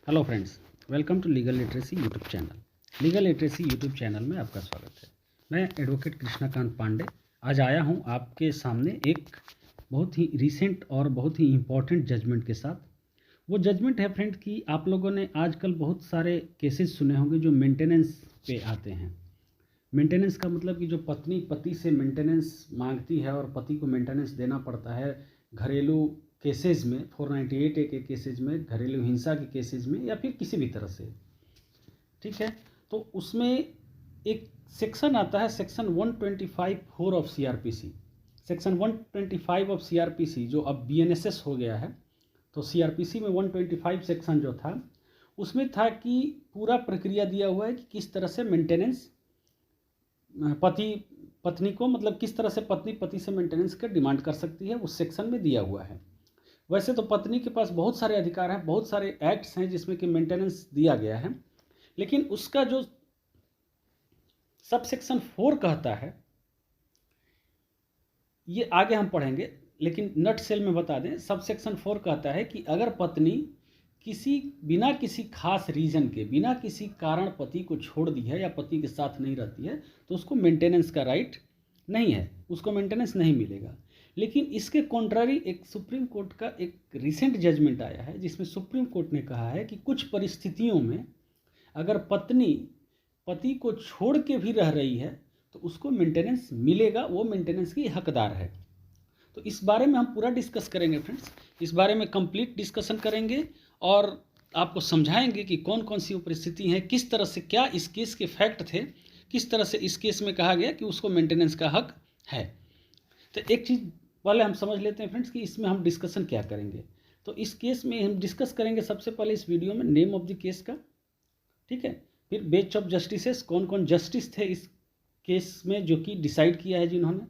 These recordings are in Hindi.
Hello friends, welcome to legal literacy YouTube channel. Legal literacy YouTube channel में आपका स्वागत है। मैं एडवोकेट कृष्णाकांत पांडे आज आया हूं आपके सामने एक बहुत ही रीसेंट और बहुत ही इम्पॉर्टेंट जजमेंट के साथ। वो जजमेंट है फ्रेंड कि आप लोगों ने आजकल बहुत सारे केसेस सुने होंगे जो मेंटेनेंस पे आते हैं। मेंटेनेंस का मतलब कि जो पत्नी पति से मेंटेनेंस मांगती है और पति को मेंटेनेंस देना पड़ता है घरेलू केसेस में, 498 ए के केसेज में, घरेलू हिंसा के केसेज में या फिर किसी भी तरह से, ठीक है। तो उसमें एक सेक्शन आता है, section 125(4) of CrPC. Section 125 of CrPC जो अब बीएनएसएस हो गया है, तो सीआरपीसी में 125 सेक्शन जो था उसमें था कि पूरा प्रक्रिया दिया हुआ है कि किस तरह से मेंटेनेंस पति पत्नी को, मतलब किस तरह से पत्नी पति से मेंटेनेंस का डिमांड कर सकती है, उस सेक्शन में दिया हुआ है। वैसे तो पत्नी के पास बहुत सारे अधिकार हैं, बहुत सारे एक्ट्स हैं जिसमें कि मेंटेनेंस दिया गया है, लेकिन उसका जो सब सेक्शन 4 कहता है, ये आगे हम पढ़ेंगे, लेकिन नट सेल में बता दें, सब सेक्शन 4 कहता है कि अगर पत्नी बिना किसी खास रीजन के, बिना किसी कारण पति को छोड़ दी है या पति के साथ नहीं रहती है, तो उसको मेंटेनेंस का राइट नहीं है, उसको मेंटेनेंस नहीं मिलेगा। लेकिन इसके कॉन्ट्रारी एक सुप्रीम कोर्ट का एक रिसेंट जजमेंट आया है जिसमें सुप्रीम कोर्ट ने कहा है कि कुछ परिस्थितियों में अगर पत्नी पति को छोड़ के भी रह रही है तो उसको मेंटेनेंस मिलेगा, वो मेंटेनेंस की हकदार है। तो इस बारे में हम पूरा डिस्कस करेंगे फ्रेंड्स, इस बारे में कंप्लीट डिस्कशन करेंगे और आपको समझाएंगे कि कौन कौन सी परिस्थिति हैं, किस तरह से, क्या इस केस के फैक्ट थे, किस तरह से इस केस में कहा गया कि उसको मेंटेनेंस का हक है। तो एक चीज़ पहले हम समझ लेते हैं फ्रेंड्स कि इसमें हम डिस्कशन क्या करेंगे। तो इस केस में हम डिस्कस करेंगे सबसे पहले इस वीडियो में नेम ऑफ द केस का, ठीक है। फिर बेंच ऑफ जस्टिसेस, कौन कौन जस्टिस थे इस केस में जो कि डिसाइड किया है जिन्होंने,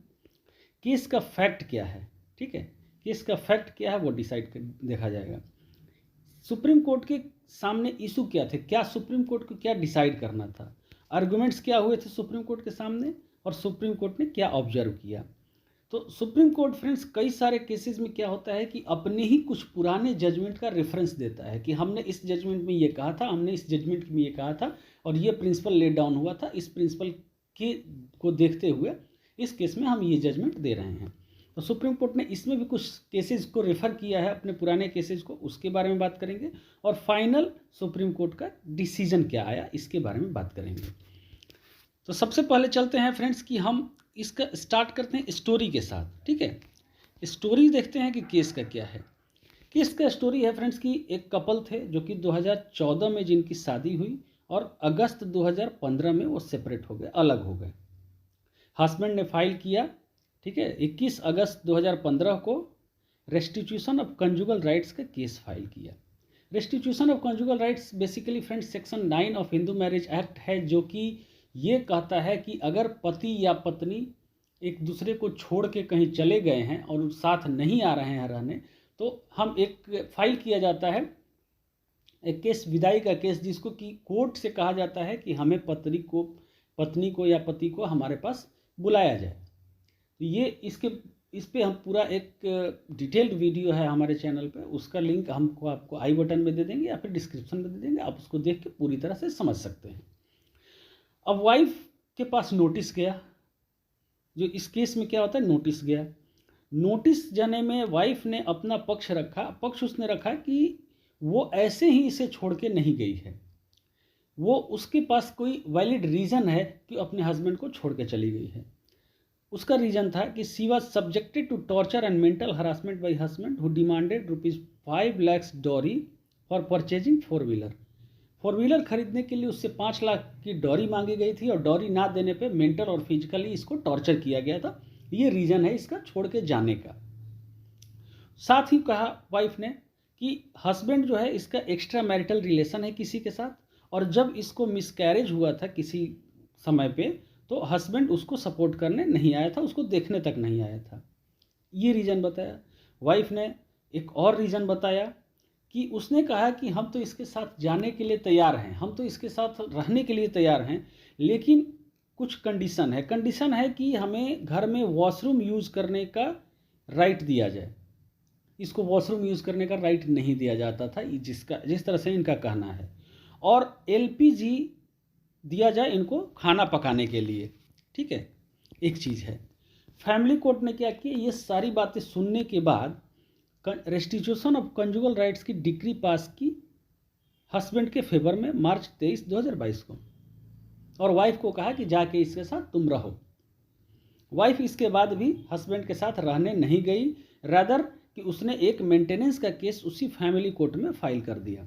केस का फैक्ट क्या है, ठीक है, केस का फैक्ट क्या है वो डिसाइड देखा जाएगा। सुप्रीम कोर्ट के सामने इशू क्या थे, क्या सुप्रीम कोर्ट को क्या डिसाइड करना था, आर्गुमेंट्स क्या हुए थे सुप्रीम कोर्ट के सामने और सुप्रीम कोर्ट ने क्या ऑब्जर्व किया। तो सुप्रीम कोर्ट फ्रेंड्स कई सारे केसेस में क्या होता है कि अपने ही कुछ पुराने जजमेंट का रेफरेंस देता है कि हमने इस जजमेंट में ये कहा था, हमने इस जजमेंट में ये कहा था और ये प्रिंसिपल लेट डाउन हुआ था, इस प्रिंसिपल के को देखते हुए इस केस में हम ये जजमेंट दे रहे हैं। तो सुप्रीम कोर्ट ने इसमें भी कुछ केसेस को रेफ़र किया है, अपने पुराने केसेस को, उसके बारे में बात करेंगे और फाइनल सुप्रीम कोर्ट का डिसीजन क्या आया इसके बारे में बात करेंगे। तो सबसे पहले चलते हैं फ्रेंड्स कि हम इसका स्टार्ट करते हैं स्टोरी के साथ, ठीक है। स्टोरी देखते हैं कि केस का क्या है। केस का स्टोरी है फ्रेंड्स कि एक कपल थे जो कि 2014 में जिनकी शादी हुई और अगस्त 2015 में वो सेपरेट हो गए, अलग हो गए। हस्बैंड ने फाइल किया, ठीक है, 21 अगस्त 2015 को रेस्टिट्यूशन ऑफ कंजुगल राइट्स का केस फाइल किया। Restitution of conjugal rights basically friends section 9 of Hindu marriage act है, जो कि ये कहता है कि अगर पति या पत्नी एक दूसरे को छोड़ के कहीं चले गए हैं और साथ नहीं आ रहे हैं रहने, तो हम एक फाइल किया जाता है, एक केस, विदाई का केस, जिसको कि कोर्ट से कहा जाता है कि हमें पत्नी को या पति को हमारे पास बुलाया जाए। तो ये इस पे हम पूरा एक डिटेल्ड वीडियो है हमारे चैनल पे, उसका लिंक हमको आपको आई बटन में दे देंगे या फिर डिस्क्रिप्शन में दे देंगे, आप उसको देख के पूरी तरह से समझ सकते हैं। अब वाइफ के पास नोटिस गया, जो इस केस में क्या होता है, नोटिस गया। नोटिस जाने में वाइफ ने अपना पक्ष उसने रखा कि वो ऐसे ही इसे छोड़ के नहीं गई है, वो उसके पास कोई वैलिड रीज़न है कि अपने हस्बैंड को छोड़ के चली गई है। उसका रीज़न था कि she was subjected to torture and mental harassment by husband who demanded ₹5 lakh dowry for purchasing 4 wheeler. 4 wheeler खरीदने के लिए उससे 5 लाख की डॉरी मांगी गई थी और डॉरी ना देने पे मेंटल और फिजिकली इसको टॉर्चर किया गया था। ये रीज़न है इसका छोड़ के जाने का। साथ ही कहा वाइफ ने कि हस्बैंड जो है इसका एक्स्ट्रा मैरिटल रिलेशन है किसी के साथ, और जब इसको मिसकैरेज हुआ था किसी समय पे तो हस्बैंड उसको सपोर्ट करने नहीं आया था, उसको देखने तक नहीं आया था। ये रीज़न बताया। वाइफ ने एक और रीज़न बताया कि उसने कहा कि हम तो इसके साथ जाने के लिए तैयार हैं, हम तो इसके साथ रहने के लिए तैयार हैं, लेकिन कुछ कंडीशन है कि हमें घर में वॉशरूम यूज़ करने का राइट दिया जाए। इसको वॉशरूम यूज़ करने का राइट नहीं दिया जाता था, जिस तरह से इनका कहना है। और एलपीजी दिया जाए इनको खाना पकाने के लिए, ठीक है, एक चीज़ है। फैमिली कोर्ट ने क्या किया, ये सारी बातें सुनने के बाद रेस्टिट्यूशन ऑफ कंजुगल राइट्स की डिक्री पास की हस्बैंड के फेवर में मार्च 23, 2022 को, और वाइफ को कहा कि जाके इसके साथ तुम रहो। वाइफ इसके बाद भी हस्बैंड के साथ रहने नहीं गई, रादर कि उसने एक मेंटेनेंस का केस उसी फैमिली कोर्ट में फाइल कर दिया।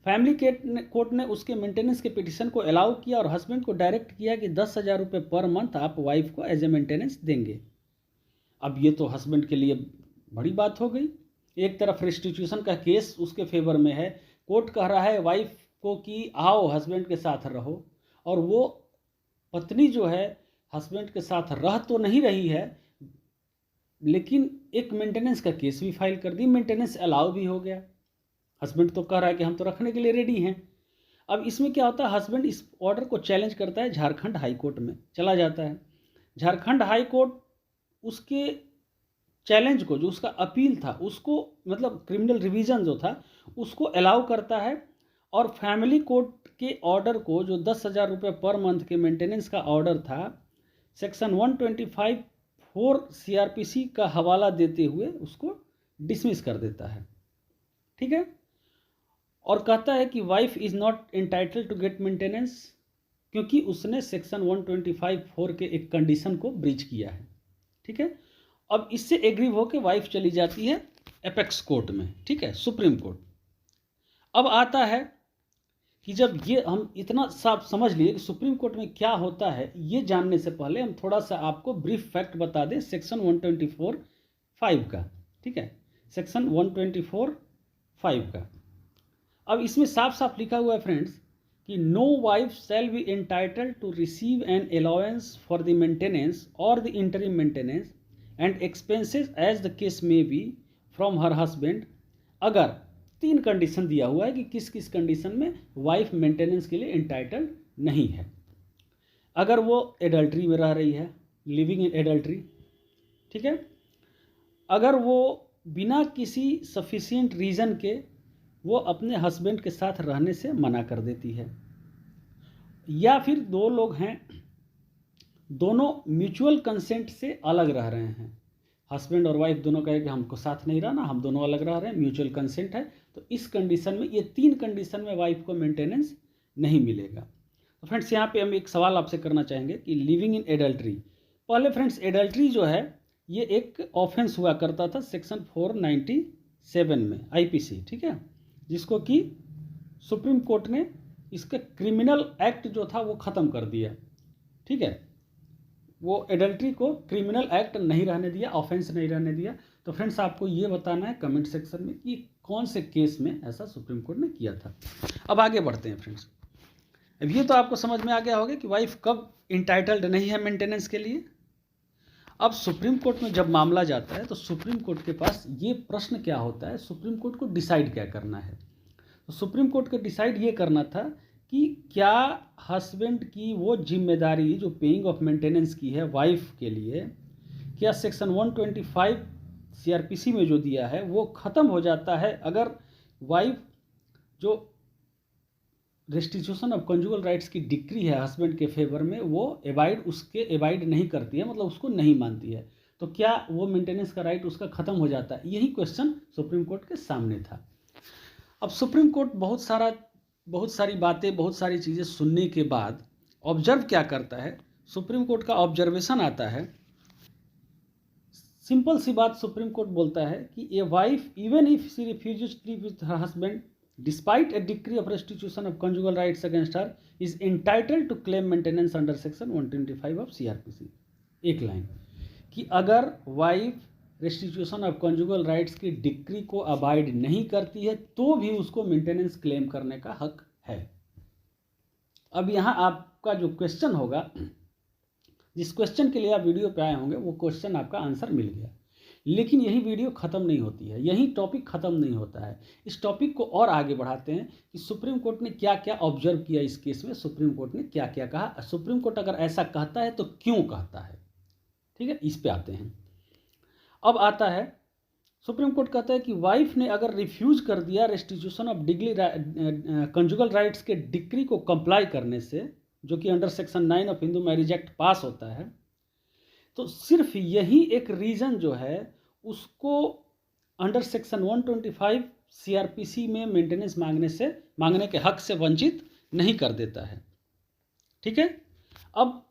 फैमिली कोर्ट ने उसके मेंटेनेंस के पिटिशन को अलाउ किया और हस्बैंड को डायरेक्ट किया कि 10,000 रुपये पर मंथ आप वाइफ को एज ए मेंटेनेंस देंगे। अब ये तो हस्बैंड के लिए बड़ी बात हो गई। एक तरफ रेस्टिट्यूशन का केस उसके फेवर में है, कोर्ट कह रहा है वाइफ को कि आओ हस्बैंड के साथ रहो, और वो पत्नी जो है हस्बैंड के साथ रह तो नहीं रही है, लेकिन एक मेंटेनेंस का केस भी फाइल कर दी, मेंटेनेंस अलाउ भी हो गया। हस्बैंड तो कह रहा है कि हम तो रखने के लिए रेडी हैं। अब इसमें क्या होता है, हस्बैंड इस ऑर्डर को चैलेंज करता है, झारखंड हाई कोर्ट में चला जाता है। झारखंड हाई कोर्ट उसके चैलेंज को, जो उसका अपील था उसको, मतलब क्रिमिनल रिवीजन जो था उसको अलाउ करता है, और फैमिली कोर्ट के ऑर्डर को, जो 10,000 रुपये पर मंथ के मेंटेनेंस का ऑर्डर था, सेक्शन 125(4) CRPC का हवाला देते हुए उसको डिसमिस कर देता है, ठीक है, और कहता है कि wife is not entitled to get maintenance, क्योंकि उसने सेक्शन 125(4) के एक कंडीशन को ब्रीच किया है, ठीक है। अब इससे एग्री होकर वाइफ चली जाती है एपेक्स कोर्ट में, ठीक है, सुप्रीम कोर्ट। अब आता है कि जब ये हम इतना साफ समझ लिए कि सुप्रीम कोर्ट में क्या होता है, ये जानने से पहले हम थोड़ा सा आपको ब्रीफ फैक्ट बता दें सेक्शन 124(5) का, ठीक है, सेक्शन 124(5) का। अब इसमें साफ साफ लिखा हुआ है फ्रेंड्स कि no wife shall be entitled to receive an allowance for the maintenance और the interim maintenance and expenses as the case में बी फ्रॉम हर हस्बैंड। अगर 3 कंडीशन दिया हुआ है कि किस किस कंडीशन में वाइफ मेंटेनेंस के लिए एंटाइटल्ड नहीं है। अगर वो एडल्ट्री में रह रही है, लिविंग इन एडल्ट्री, ठीक है, अगर वो बिना किसी सफिशिएंट रीज़न के वो अपने हस्बैंड के साथ रहने से मना कर देती है, या फिर 2 लोग हैं, दोनों म्यूचुअल कंसेंट से अलग रह रहे हैं, हस्बैंड और वाइफ दोनों कहे कि हमको साथ नहीं रहना, हम दोनों अलग रह रहे हैं, म्यूचुअल कंसेंट है, तो इस कंडीशन में, ये 3 कंडीशन में वाइफ को मेंटेनेंस नहीं मिलेगा। तो फ्रेंड्स यहाँ पे हम एक सवाल आपसे करना चाहेंगे कि लिविंग इन एडल्ट्री, पहले फ्रेंड्स एडल्ट्री जो है ये एक ऑफेंस हुआ करता था सेक्शन 497 में IPC, ठीक है, जिसको कि सुप्रीम कोर्ट ने इसका क्रिमिनल एक्ट जो था वो ख़त्म कर दिया, ठीक है, वो एडल्ट्री को क्रिमिनल एक्ट नहीं रहने दिया, ऑफेंस नहीं रहने दिया। तो फ्रेंड्स आपको ये बताना है कमेंट सेक्शन में कि कौन से केस में ऐसा सुप्रीम कोर्ट ने किया था। अब आगे बढ़ते हैं फ्रेंड्स। अब ये तो आपको समझ में आ गया होगा कि वाइफ कब इंटाइटल्ड नहीं है मेंटेनेंस के लिए। अब सुप्रीम कोर्ट में जब मामला जाता है तो सुप्रीम कोर्ट के पास ये प्रश्न क्या होता है, सुप्रीम कोर्ट को डिसाइड क्या करना है। तो सुप्रीम कोर्ट को डिसाइड ये करना था कि क्या हस्बैंड की वो जिम्मेदारी जो पेइंग ऑफ मेंटेनेंस की है वाइफ के लिए, क्या सेक्शन 125 CRPC में जो दिया है वो ख़त्म हो जाता है अगर वाइफ जो रेस्टिट्यूशन ऑफ कंजुगल राइट्स की डिक्री है हस्बैंड के फेवर में वो उसके एवाइड नहीं करती है, मतलब उसको नहीं मानती है, तो क्या वो मेंटेनेंस का राइट उसका ख़त्म हो जाता है। यही क्वेश्चन सुप्रीम कोर्ट के सामने था। अब सुप्रीम कोर्ट बहुत सारी बातें, बहुत सारी चीज़ें सुनने के बाद ऑब्जर्व क्या करता है, सुप्रीम कोर्ट का ऑब्जर्वेशन आता है। सिंपल सी बात सुप्रीम कोर्ट बोलता है कि a wife even if she refuses to live with her husband despite a decree of restitution of conjugal rights against her is entitled to claim maintenance under section 125 of CRPC। एक लाइन कि अगर wife restitution of conjugal rights की डिक्री को अवॉइड नहीं करती है तो भी उसको मेंटेनेंस क्लेम करने का हक है। अब यहाँ आपका जो क्वेश्चन होगा, जिस क्वेश्चन के लिए आप वीडियो पे आए होंगे वो क्वेश्चन आपका आंसर मिल गया, लेकिन यही वीडियो ख़त्म नहीं होती है, यही टॉपिक ख़त्म नहीं होता है। इस टॉपिक को और आगे बढ़ाते हैं कि सुप्रीम कोर्ट ने क्या क्या ऑब्जर्व किया इस केस में, सुप्रीम कोर्ट ने क्या क्या कहा, सुप्रीम कोर्ट अगर ऐसा कहता है तो क्यों कहता है, ठीक है, इस पे आते हैं। अब आता है, सुप्रीम कोर्ट कहता है कि वाइफ ने अगर रिफ्यूज कर दिया restitution of degree conjugal rights के डिक्री को कंप्लाई करने से, जो कि under section 9 of Hindu marriage act पास होता है, तो सिर्फ यही एक रीज़न जो है उसको अंडर सेक्शन 125 सीआरपीसी में मेंटेनेंस मांगने के हक से वंचित नहीं कर देता है। ठीक है। अब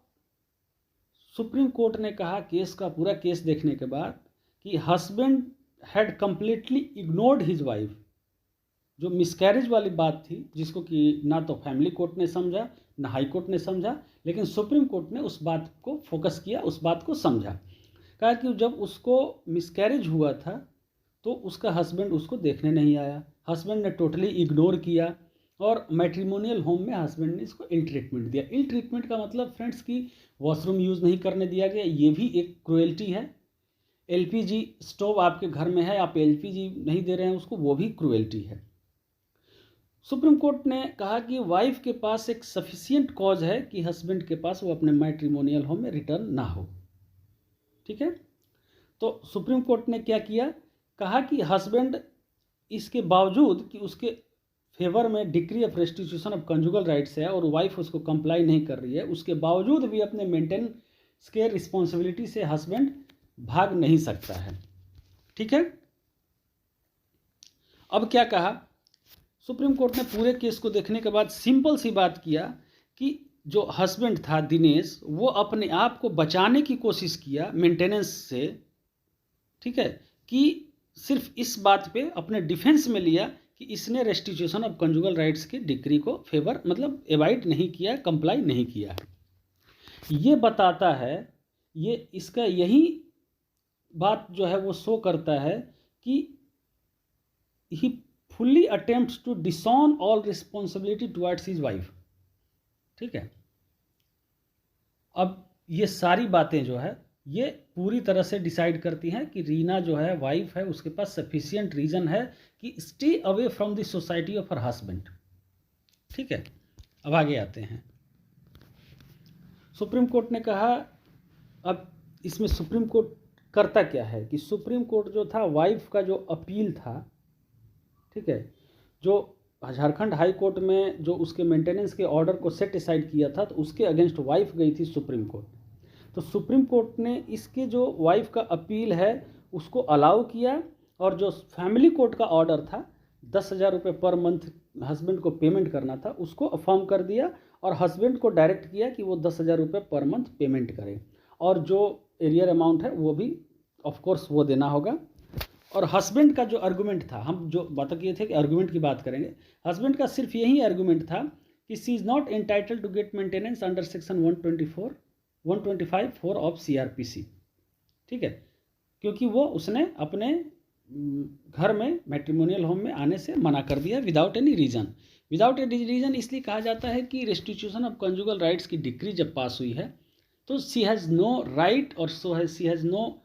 सुप्रीम कोर्ट ने कहा केस का पूरा केस देखने के बाद कि husband had completely ignored his wife, जो मिसकैरेज वाली बात थी जिसको कि ना तो फैमिली कोर्ट ने समझा ना हाई कोर्ट ने समझा, लेकिन सुप्रीम कोर्ट ने उस बात को फोकस किया, उस बात को समझा। कहा कि जब उसको मिसकैरेज हुआ था तो उसका हस्बैंड उसको देखने नहीं आया, हस्बैंड ने टोटली इग्नोर किया और मैट्रिमोनियल होम में हस्बैंड ने इसको इल ट्रीटमेंट दिया। इल ट्रीटमेंट का मतलब फ्रेंड्स कि वॉशरूम यूज़ नहीं करने दिया गया, ये भी एक क्रुएल्टी है। एलपीजी स्टोव आपके घर में है, आप एलपीजी नहीं दे रहे हैं उसको, वो भी क्रुएल्टी है। सुप्रीम कोर्ट ने कहा कि वाइफ के पास एक सफिशिएंट कॉज है कि हस्बैंड के पास वो अपने मैट्रिमोनियल होम में रिटर्न ना हो। ठीक है। तो सुप्रीम कोर्ट ने क्या किया, कहा कि हस्बैंड इसके बावजूद कि उसके फेवर में decree of restitution of conjugal rights है और वाइफ उसको कंप्लाई नहीं कर रही है, उसके बावजूद भी अपने मेंटेनेंस के रिस्पॉन्सिबिलिटी से हस्बैंड भाग नहीं सकता है। ठीक है। अब क्या कहा, सुप्रीम कोर्ट ने पूरे केस को देखने के बाद सिंपल सी बात किया कि जो हस्बैंड था दिनेश, वो अपने आप को बचाने की कोशिश किया मेंटेनेंस से। ठीक है। कि सिर्फ इस बात पे अपने डिफेंस में लिया कि इसने रेस्टिट्यूशन ऑफ कंजुगल राइट्स की डिक्री को फेवर मतलब एवाइड नहीं किया, कंप्लाई नहीं किया। ये बताता है, ये इसका यही बात जो है वो शो करता है कि he fully attempts to disown all responsibility towards his wife. ठीक है। अब ये सारी बातें जो है ये पूरी तरह से डिसाइड करती हैं कि रीना जो है वाइफ है, उसके पास सफिशिएंट रीज़न है कि stay away from the society of her husband. ठीक है। अब आगे आते हैं। सुप्रीम कोर्ट ने कहा, अब इसमें सुप्रीम कोर्ट करता क्या है कि सुप्रीम कोर्ट जो था वाइफ का जो अपील था, ठीक है, जो झारखंड हाई कोर्ट में जो उसके मेंटेनेंस के ऑर्डर को सेट असाइड किया था, तो उसके अगेंस्ट वाइफ गई थी सुप्रीम कोर्ट। तो सुप्रीम कोर्ट ने इसके जो वाइफ का अपील है उसको अलाउ किया और जो फैमिली कोर्ट का ऑर्डर था 10,000 रुपये पर मंथ हस्बैंड को पेमेंट करना था, उसको अफर्म कर दिया और हस्बैंड को डायरेक्ट किया कि वो 10,000 रुपये पर मंथ पेमेंट करें और जो एरियर अमाउंट है वो भी ऑफ कोर्स वो देना होगा। और हस्बैंड का जो आर्गूमेंट था, हम जो बात किए थे कि आर्गूमेंट की बात करेंगे, हस्बैंड का सिर्फ यही आर्गूमेंट था कि she is not entitled to get maintenance under section 125 of CRPC. ठीक है। क्योंकि वो उसने अपने घर में मैट्रिमोनियल होम में आने से मना कर दिया without any reason. Without any reason इसलिए कहा जाता है कि रेस्टिट्यूशन ऑफ कंजुगल राइट्स की डिक्री जब पास हुई है तो शी हैज़ नो राइट और she has no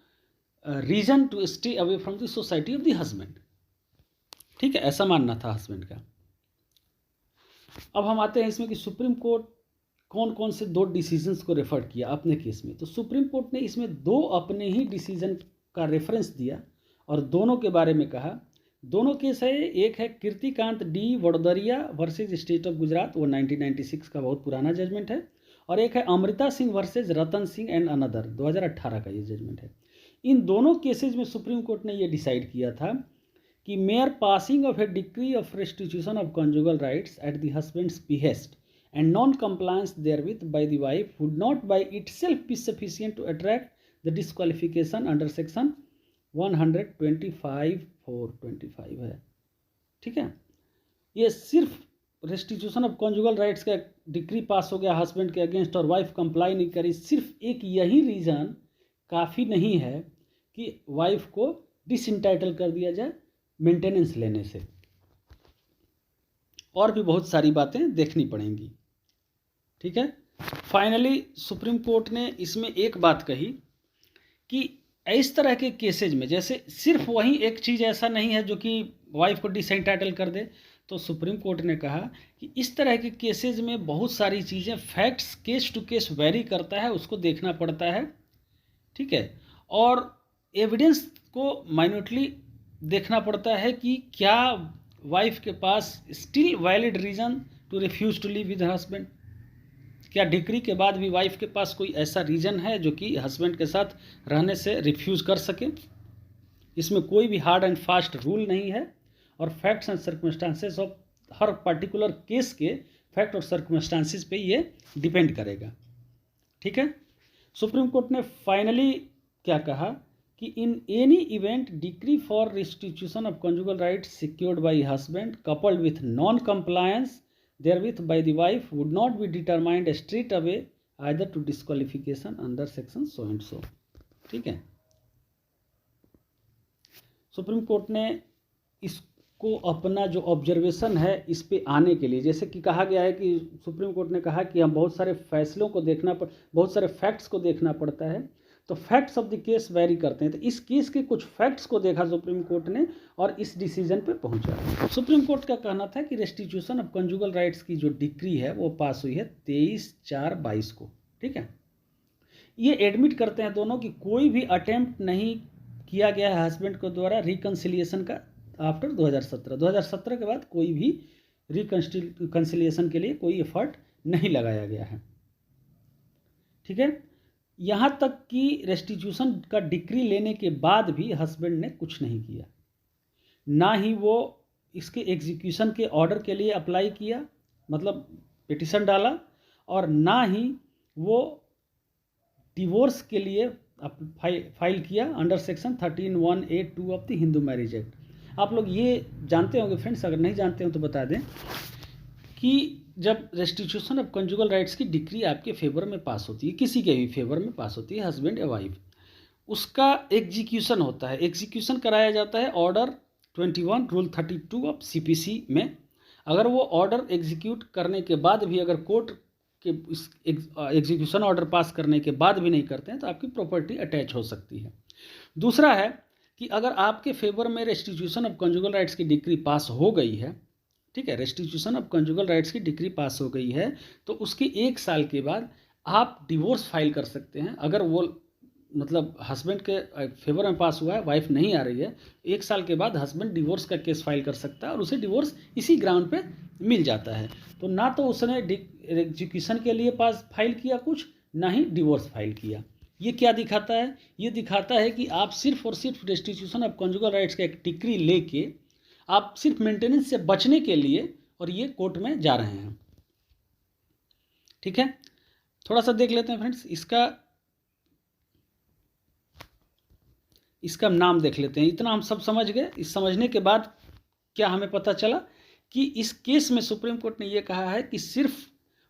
reason to stay away from the society of the husband. ठीक है, ऐसा मानना था हस्बैंड का। अब हम आते हैं इसमें कि सुप्रीम कोर्ट कौन कौन से 2 डिसीजंस को रेफर किया अपने केस में। तो सुप्रीम कोर्ट ने इसमें 2 अपने ही डिसीजन का रेफरेंस दिया और दोनों के बारे में कहा। दोनों केस है, एक है Kirtikant D Vadodaria versus state of Gujarat, वो 1996 का बहुत पुराना जजमेंट है, और एक है Amrita Singh versus Ratan Singh and another, 2018 का ये जजमेंट है। इन दोनों केसेज में सुप्रीम कोर्ट ने ये डिसाइड किया था कि mere passing of a decree of restitution of conjugal rights at the husband's behest and non-compliance therewith by the wife would not by itself be sufficient to attract the disqualification under section 125(4)(25) है। ठीक है। ये सिर्फ रेस्टिट्यूशन ऑफ कंजुगल राइट्स का डिक्री पास हो गया हस्बैंड के अगेंस्ट और वाइफ कंप्लाई नहीं करी, सिर्फ एक यही रीज़न काफ़ी नहीं है कि वाइफ को डिसइंटाइटल कर दिया जाए मेंटेनेंस लेने से। और भी बहुत सारी बातें देखनी पड़ेंगी। ठीक है। फाइनली सुप्रीम कोर्ट ने इसमें एक बात कही कि इस तरह के केसेज में, जैसे सिर्फ वही एक चीज़ ऐसा नहीं है जो कि वाइफ को डिसएंटाइटल कर दे, तो सुप्रीम कोर्ट ने कहा कि इस तरह के केसेज में बहुत सारी चीज़ें, facts case to case vary करता है, उसको देखना पड़ता है। ठीक है। और एविडेंस को माइन्यूटली देखना पड़ता है कि क्या वाइफ के पास still valid reason to refuse to live with husband, क्या डिक्री के बाद भी वाइफ के पास कोई ऐसा रीज़न है जो कि हस्बैंड के साथ रहने से रिफ्यूज़ कर सके। इसमें कोई भी हार्ड एंड फास्ट रूल नहीं है और facts and circumstances of her particular case के फैक्ट और सर्कमस्टांसेस पे ये डिपेंड करेगा। ठीक है, सुप्रीम कोर्ट ने फाइनली क्या कहा कि in any event decree for restitution of conjugal rights secured by husband coupled with non compliance therewith by the wife would not be determined straight away either to disqualification under section so and so। ठीक है, सुप्रीम कोर्ट ने इसको अपना जो ऑब्जर्वेशन है इस पे आने के लिए, जैसे कि कहा गया है कि सुप्रीम कोर्ट ने कहा कि हम बहुत सारे फैसलों को बहुत सारे फैक्ट्स को देखना पड़ता है, तो facts of the case very करते हैं। तो इस केस के कुछ फैक्ट्स को देखा सुप्रीम कोर्ट ने और इस डिसीजन पे पहुंचा। सुप्रीम कोर्ट का कहना था कि रेस्टिट्यूशन ऑफ कंजुगल राइट्स की जो डिक्री है वो पास हुई है 23/4/22 को। ठीक है, ये एडमिट करते हैं दोनों कि कोई भी अटेम्प्ट नहीं किया गया है हस्बैंड के द्वारा रिकन्सिलिएशन का आफ्टर 2017 के बाद कोई भी रिकन्सिलिएशन के लिए कोई एफर्ट नहीं लगाया गया है। ठीक है, यहाँ तक कि रेस्टिट्यूशन का डिक्री लेने के बाद भी हस्बैंड ने कुछ नहीं किया, ना ही वो इसके एग्जीक्यूशन के ऑर्डर के लिए अप्लाई किया, मतलब पिटिशन डाला, और ना ही वो डिवोर्स के लिए फाइल किया under section 13(1)(a)(2) of the Hindu marriage act. आप लोग ये जानते होंगे फ्रेंड्स, अगर नहीं जानते हो तो बता दें कि जब रेस्टिट्यूशन ऑफ कंजुगल राइट्स की डिक्री आपके फेवर में पास होती है, किसी के भी फेवर में पास होती है, हस्बैंड या वाइफ, उसका एग्जीक्यूशन होता है, एग्जीक्यूशन कराया जाता है ऑर्डर 21 रूल 32 ऑफ CPC में। अगर वो ऑर्डर एग्जीक्यूट करने के बाद भी अगर कोर्ट के एग्जीक्यूशन ऑर्डर पास करने के बाद भी नहीं करते हैं तो आपकी प्रॉपर्टी अटैच हो सकती है। दूसरा है कि अगर आपके फेवर में रेस्टिट्यूशन ऑफ कंजुगल राइट्स की डिक्री पास हो गई है, ठीक है, रेस्टिट्यूशन ऑफ कंजुगल राइट्स की डिक्री पास हो गई है, तो उसके 1 साल के बाद आप डिवोर्स फाइल कर सकते हैं। अगर वो मतलब हस्बैंड के फेवर में पास हुआ है, वाइफ नहीं आ रही है, 1 साल के बाद हस्बैंड डिवोर्स का केस फाइल कर सकता है और उसे डिवोर्स इसी ग्राउंड पे मिल जाता है। तो ना तो उसने एग्जीक्यूशन के लिए पास फाइल किया कुछ, ना ही डिवोर्स फाइल किया। ये क्या दिखाता है? ये दिखाता है कि आप सिर्फ और सिर्फ रेस्टिट्यूशन ऑफ कंजुगल राइट्स का एक डिक्री लेके आप सिर्फ मेंटेनेंस से बचने के लिए और ये कोर्ट में जा रहे हैं। ठीक है, थोड़ा सा देख लेते हैं फ्रेंड्स, इसका नाम देख लेते हैं। इतना हम सब समझ गए। इस समझने के बाद क्या हमें पता चला कि इस केस में सुप्रीम कोर्ट ने ये कहा है कि सिर्फ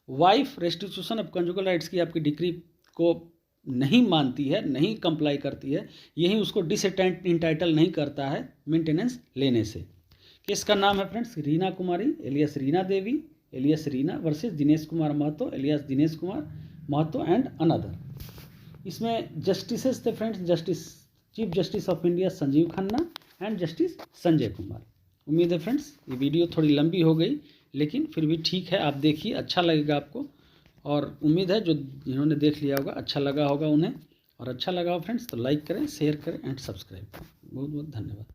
wife restitution of conjugal rights की आपकी डिक्री को नहीं मानती है, नहीं कंप्लाई करती है, यही उसको डिसएंटाइटल नहीं करता है मेंटेनेंस लेने से। केस का नाम है friends Reena Kumari alias Reena Devi alias Reena versus Dinesh Kumar Mahato alias Dinesh Kumar Mahato and another. इसमें जस्टिसेस थे friends, chief justice of India Sanjiv Khanna and justice Sanjay Kumar. उम्मीद है फ्रेंड्स ये वीडियो थोड़ी लंबी हो गई, लेकिन फिर भी ठीक है, आप देखिए, अच्छा लगेगा आपको। और उम्मीद है जो जिन्होंने देख लिया होगा अच्छा लगा होगा उन्हें, और अच्छा लगा हो फ्रेंड्स तो लाइक करें, शेयर करें एंड सब्सक्राइब करें। बहुत बहुत धन्यवाद।